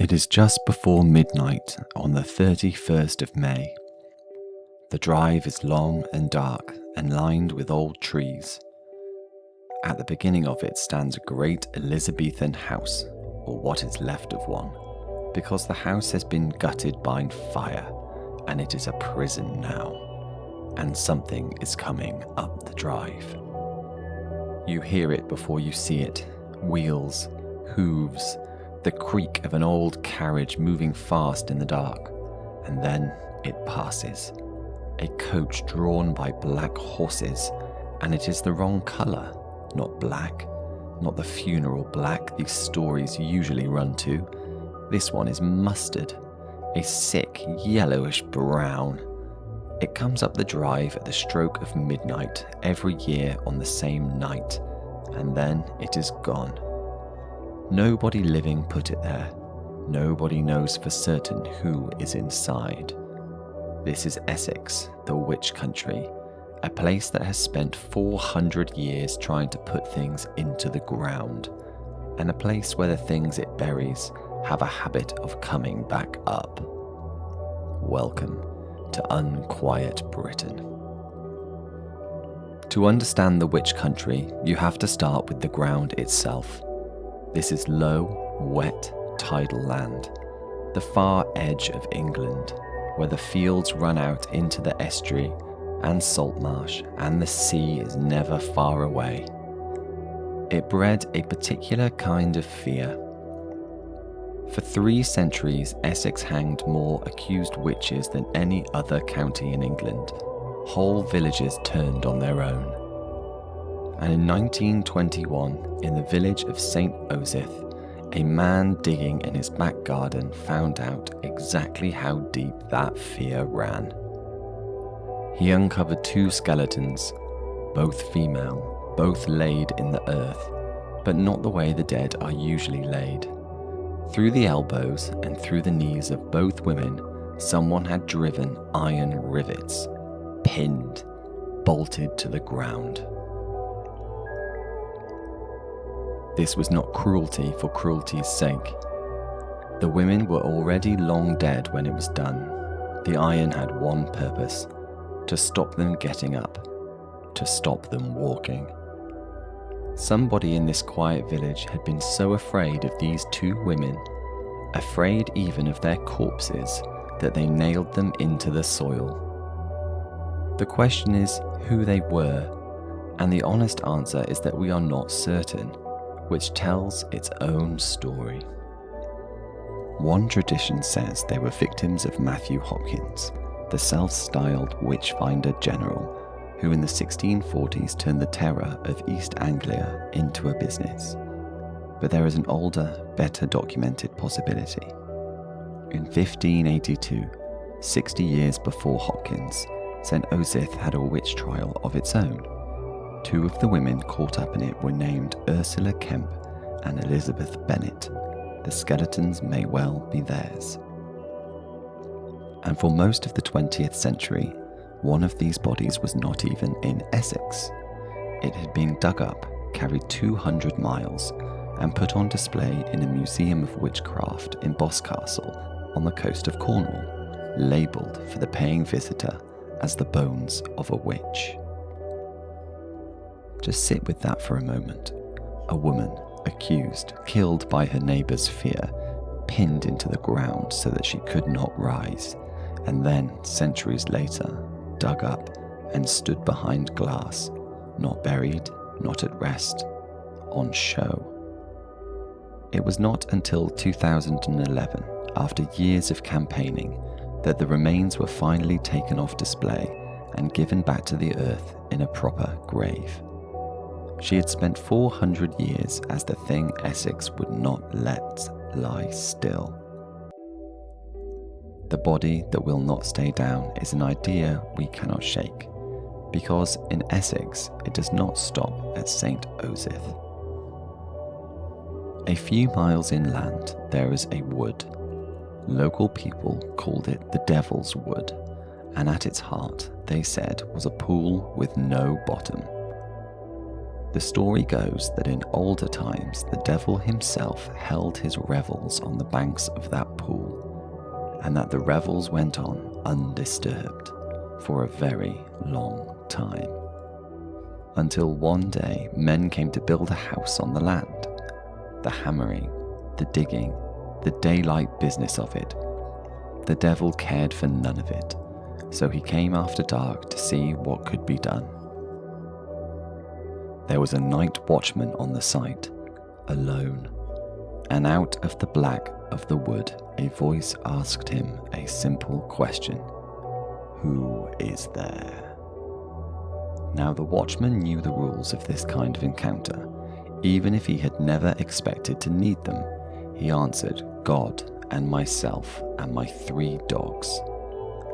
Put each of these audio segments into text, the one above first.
It is just before midnight on the 31st of May. The drive is long and dark and lined with old trees. At the beginning of it stands a great Elizabethan house, or what is left of one, because the house has been gutted by fire, and it is a prison now, and something is coming up the drive. You hear it before you see it, wheels, hooves, the creak of an old carriage moving fast in the dark, and then it passes. A coach drawn by black horses, and it is the wrong colour, not black, not the funeral black these stories usually run to. This one is mustard, a sick yellowish brown. It comes up the drive at the stroke of midnight every year on the same night, and then it is gone. Nobody living put it there. Nobody knows for certain who is inside. This is Essex, the witch country, a place that has spent 400 years trying to put things into the ground, and a place where the things it buries have a habit of coming back up. Welcome to Unquiet Britain. To understand the witch country, you have to start with the ground itself. This is low, wet, tidal land, the far edge of England, where the fields run out into the estuary and salt marsh, and the sea is never far away. It bred a particular kind of fear. For 3 centuries, Essex hanged more accused witches than any other county in England. Whole villages turned on their own. And in 1921, in the village of St Osyth, a man digging in his back garden found out exactly how deep that fear ran. He uncovered 2 skeletons, both female, both laid in the earth, but not the way the dead are usually laid. Through the elbows and through the knees of both women, someone had driven iron rivets, pinned, bolted to the ground. This was not cruelty for cruelty's sake. The women were already long dead when it was done. The iron had one purpose: to stop them getting up, to stop them walking. Somebody in this quiet village had been so afraid of these 2 women, afraid even of their corpses, that they nailed them into the soil. The question is who they were, and the honest answer is that we are not certain, which tells its own story. One tradition says they were victims of Matthew Hopkins, the self-styled witch-finder general, who in the 1640s turned the terror of East Anglia into a business. But there is an older, better documented possibility. In 1582, 60 years before Hopkins, St Osyth had a witch trial of its own. 2 of the women caught up in it were named Ursula Kemp and Elizabeth Bennet. The skeletons may well be theirs. And for most of the 20th century, one of these bodies was not even in Essex. It had been dug up, carried 200 miles, and put on display in a museum of witchcraft in Boscastle on the coast of Cornwall, labelled for the paying visitor as the bones of a witch. Just sit with that for a moment. A woman, accused, killed by her neighbour's fear, pinned into the ground so that she could not rise, and then, centuries later, dug up and stood behind glass, not buried, not at rest, on show. It was not until 2011, after years of campaigning, that the remains were finally taken off display and given back to the earth in a proper grave. She had spent 400 years as the thing Essex would not let lie still. The body that will not stay down is an idea we cannot shake, because in Essex it does not stop at St Osyth. A few miles inland there is a wood. Local people called it the Devil's Wood, and at its heart, they said, was a pool with no bottom. The story goes that in older times the devil himself held his revels on the banks of that pool, and that the revels went on undisturbed for a very long time. Until one day men came to build a house on the land. The hammering, the digging, the daylight business of it. The devil cared for none of it, so he came after dark to see what could be done. There was a night watchman on the site, alone, and out of the black of the wood a voice asked him a simple question: "Who is there?" Now the watchman knew the rules of this kind of encounter, even if he had never expected to need them. He answered, "God and myself and my 3 dogs."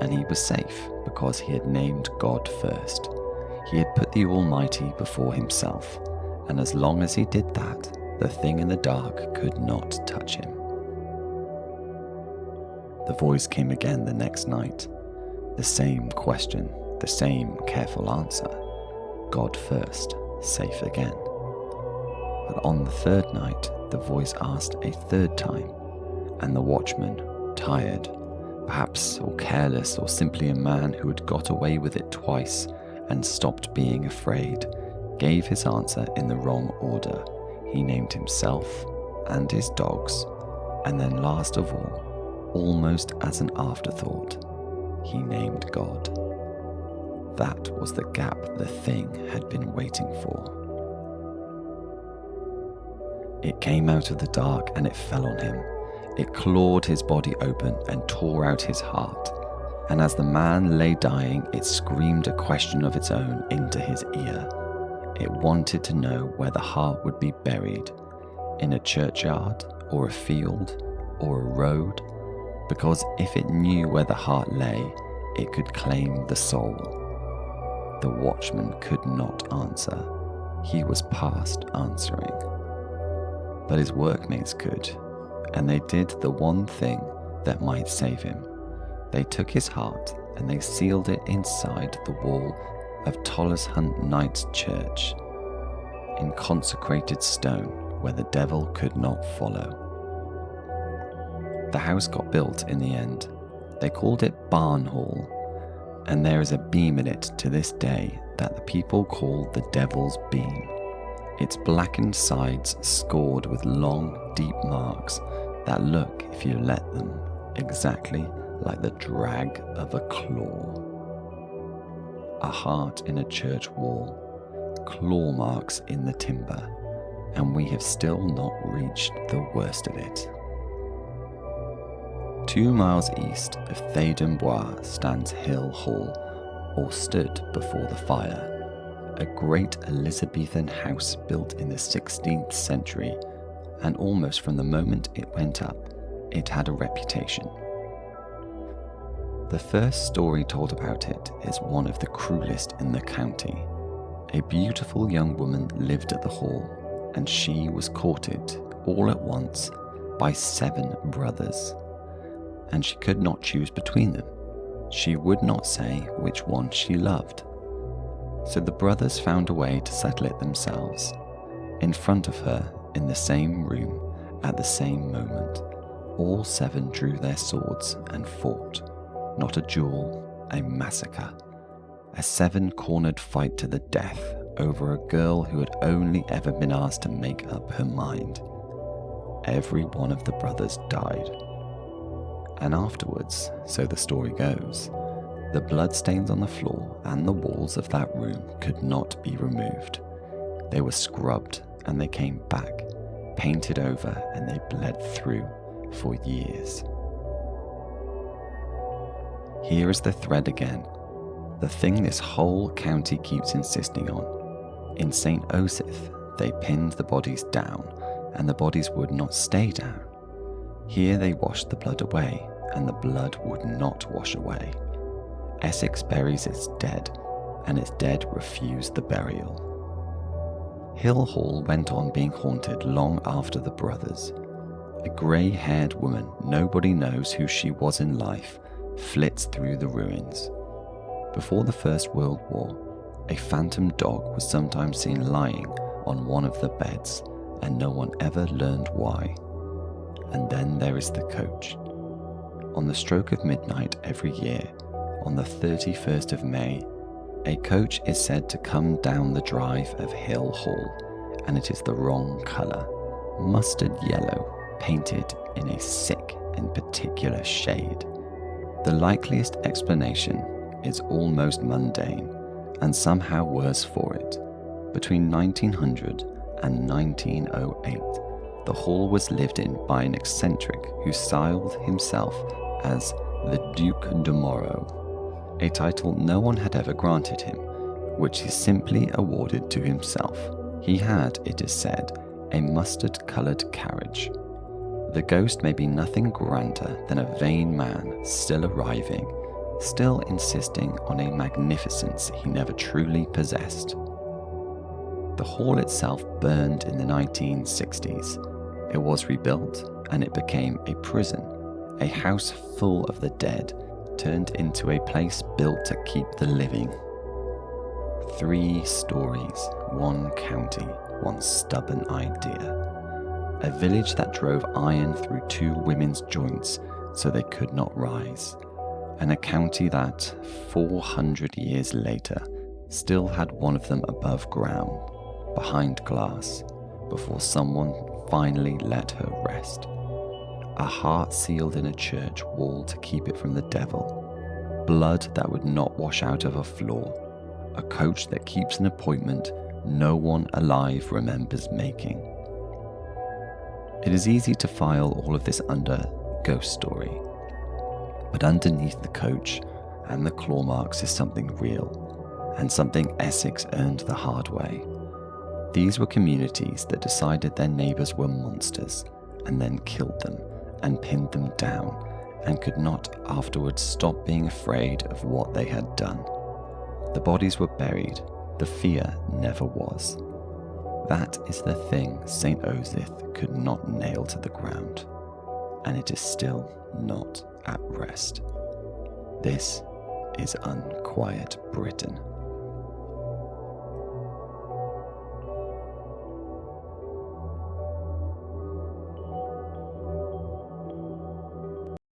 And he was safe because he had named God first. He had put the Almighty before himself, and as long as he did that, the thing in the dark could not touch him. The voice came again the next night. The same question, the same careful answer. God first, safe again. But on the 3rd night, the voice asked a 3rd time, and the watchman, tired, perhaps, or careless, or simply a man who had got away with it twice and stopped being afraid, gave his answer in the wrong order. He named himself and his dogs, and then last of all, almost as an afterthought, he named God. That was the gap the thing had been waiting for. It came out of the dark and it fell on him. It clawed his body open and tore out his heart. And as the man lay dying, it screamed a question of its own into his ear. It wanted to know where the heart would be buried, in a churchyard, or a field, or a road, because if it knew where the heart lay, it could claim the soul. The watchman could not answer. He was past answering. But his workmates could, and they did the one thing that might save him. They took his heart and they sealed it inside the wall of Tolleshunt Knights church, in consecrated stone where the devil could not follow. The house got built in the end. They called it Barn Hall, and there is a beam in it to this day that the people call the Devil's Beam. Its blackened sides scored with long, deep marks that look, if you let them, exactly like the drag of a claw. A heart in a church wall, claw marks in the timber, and we have still not reached the worst of it. 2 miles east of Theydon Bois stands Hill Hall, or stood before the fire, a great Elizabethan house built in the 16th century, and almost from the moment it went up, it had a reputation. The first story told about it is one of the cruelest in the county. A beautiful young woman lived at the hall, and she was courted, all at once, by 7 brothers. And she could not choose between them. She would not say which one she loved. So the brothers found a way to settle it themselves. In front of her, in the same room, at the same moment, all 7 drew their swords and fought. Not a duel, a massacre. A 7-cornered fight to the death over a girl who had only ever been asked to make up her mind. Every one of the brothers died. And afterwards, so the story goes, the bloodstains on the floor and the walls of that room could not be removed. They were scrubbed and they came back, painted over, and they bled through for years. Here is the thread again, the thing this whole county keeps insisting on. In St Osyth, they pinned the bodies down, and the bodies would not stay down. Here they washed the blood away, and the blood would not wash away. Essex buries its dead, and its dead refuse the burial. Hill Hall went on being haunted long after the brothers. A grey-haired woman, nobody knows who she was in life, flits through the ruins. Before the First World War, a phantom dog was sometimes seen lying on one of the beds, and no one ever learned why. And then there is the coach. On the stroke of midnight every year, on the 31st of May, a coach is said to come down the drive of Hill Hall, and it is the wrong colour, mustard yellow, painted in a sick and particular shade. The likeliest explanation is almost mundane, and somehow worse for it. Between 1900 and 1908, the hall was lived in by an eccentric who styled himself as the Duke de Moreau, a title no one had ever granted him, which he simply awarded to himself. He had, it is said, a mustard-coloured carriage. The ghost may be nothing grander than a vain man still arriving, still insisting on a magnificence he never truly possessed. The hall itself burned in the 1960s. It was rebuilt, and it became a prison, a house full of the dead, turned into a place built to keep the living. 3 stories, 1 county, 1 stubborn idea. A village that drove iron through 2 women's joints so they could not rise. And a county that, 400 years later, still had one of them above ground, behind glass, before someone finally let her rest. A heart sealed in a church wall to keep it from the devil. Blood that would not wash out of a floor. A coach that keeps an appointment no one alive remembers making. It is easy to file all of this under ghost story, but underneath the coach and the claw marks is something real, and something Essex earned the hard way. These were communities that decided their neighbours were monsters, and then killed them and pinned them down, and could not afterwards stop being afraid of what they had done. The bodies were buried, the fear never was. That is the thing St. Osyth could not nail to the ground, and it is still not at rest. This is Unquiet Britain.